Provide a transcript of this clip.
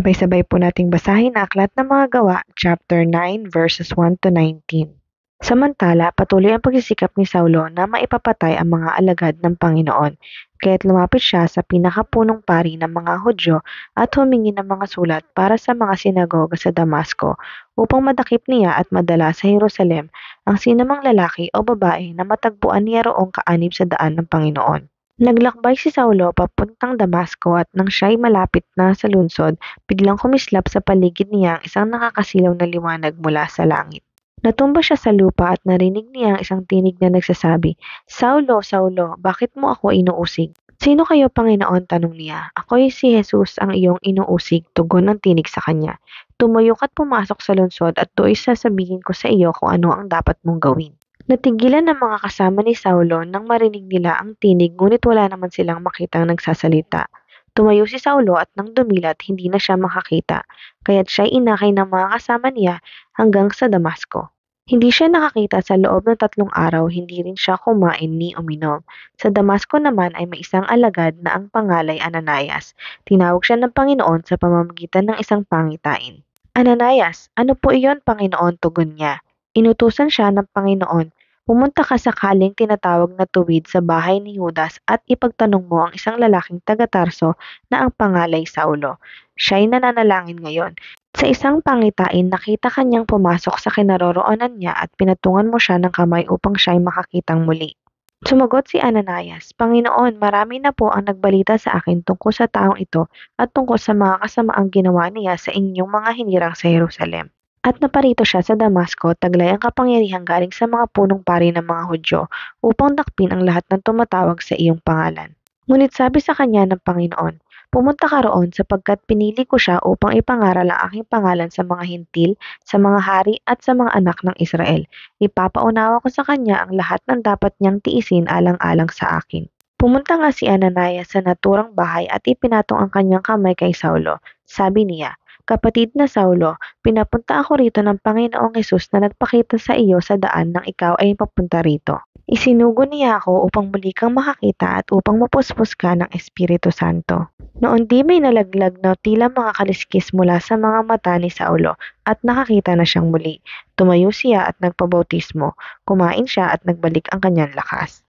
Sabay-sabay po nating basahin ang Aklat ng Mga Gawa, chapter 9, verses 1 to 19. Samantala, patuloy ang pagsisikap ni Saulo na maipapatay ang mga alagad ng Panginoon, kaya't lumapit siya sa pinakapunong pari ng mga Hudyo at humingi ng mga sulat para sa mga sinagoga sa Damasco upang madakip niya at madala sa Jerusalem ang sinumang lalaki o babae na matagpuan niya roong kaanib sa daan ng Panginoon. Naglakbay si Saulo papuntang Damasco at nang siya'y malapit na sa lungsod, biglang kumislap sa paligid niya ang isang nakakasilaw na liwanag mula sa langit. Natumba siya sa lupa at narinig niya ang isang tinig na nagsasabi, "Saulo, Saulo, bakit mo ako inuusig?" "Sino kayo, Panginoon?" tanong niya. "Ako'y si Jesus ang iyong inuusig," tugon ng tinig sa kanya. "Tumayo ka't pumasok sa lungsod at do'y sasabihin ko sa iyo kung ano ang dapat mong gawin." Natigilan ang mga kasama ni Saulo nang marinig nila ang tinig ngunit wala naman silang makitang nagsasalita. Tumayo si Saulo at nang dumilat hindi na siya makakita, kaya't siya'y inakay ng mga kasama niya hanggang sa Damasco. Hindi siya nakakita sa loob ng 3 araw, hindi rin siya kumain ni uminom. Sa Damasco naman ay may isang alagad na ang pangalay Ananias. Tinawag siya ng Panginoon sa pamamagitan ng isang pangitain. "Ananias, ano po iyon, Panginoon?" tugon niya. Inutusan siya ng Panginoon, "Pumunta ka sa kaling tinatawag na Tuwid sa bahay ni Judas at ipagtanong mo ang isang lalaking taga-Tarso na ang pangalay Saulo. Siya'y nananalangin ngayon." Sa isang pangitain nakita kanyang pumasok sa kinaroroonan niya at pinatungan mo siya ng kamay upang siya'y makakitang muli. Sumagot si Ananias, "Panginoon, marami na po ang nagbalita sa akin tungkol sa taong ito at tungkol sa mga kasamaang ginawa niya sa inyong mga hinirang sa Jerusalem. At naparito siya sa Damasco, taglay ang kapangyarihan galing sa mga punong pari ng mga Hudyo upang dakpin ang lahat ng tumatawag sa iyong pangalan. Ngunit sabi sa kanya ng Panginoon, pumunta ka roon sapagkat pinili ko siya upang ipangaral ang aking pangalan sa mga hintil, sa mga hari at sa mga anak ng Israel. Ipapaunawa ko sa kanya ang lahat ng dapat niyang tiisin alang-alang sa akin." Pumunta nga si Ananias sa naturang bahay at ipinatong ang kanyang kamay kay Saulo. Sabi niya, "Kapatid na Saulo, pinapunta ako rito ng Panginoong Hesus na nagpakita sa iyo sa daan nang ikaw ay papunta rito. Isinugo niya ako upang muli kang makakita at upang mapuspos ka ng Espiritu Santo." Noon di may nalaglag na tila mga kaliskis mula sa mga mata ni Saulo at nakakita na siyang muli. Tumayo siya at nagpabautismo, kumain siya at nagbalik ang kanyang lakas.